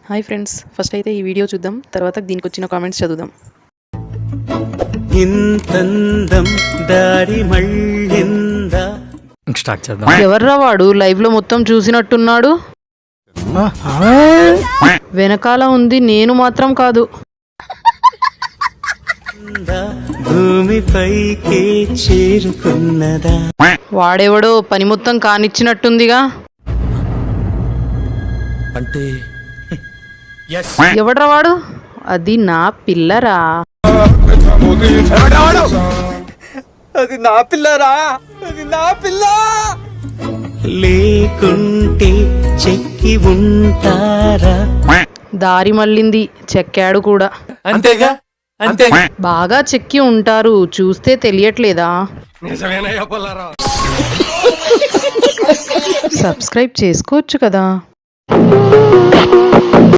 Hi friends, first అయితే ఈ video చూద్దాం, తర్వాత దీనికి వచ్చిన కామెంట్స్ చదువుదాం. ఎవర్రా వాడు? లైవ్ లో మొత్తం చూసినట్టున్నాడు. వెనకాల ఉంది, నేను మాత్రం కాదు. భూమిపైకి చేరుకున్నదా? వాడెవడో పని మొత్తం కానిచ్చినట్టుందిగా. అంటే ఎవడ్రా వాడు? అది నా పిల్లరా. అది నా పిల్లరా, అది నా పిల్ల. లేకుంటే చెక్కి ఉంటారా? దారి మళ్ళింది, చెక్కాడు కూడా. అంతేగా, అంతే. బాగా చెక్కి ఉంటారు, చూస్తే తెలియట్లేదా? సబ్స్క్రైబ్ చేసుకోవచ్చు కదా.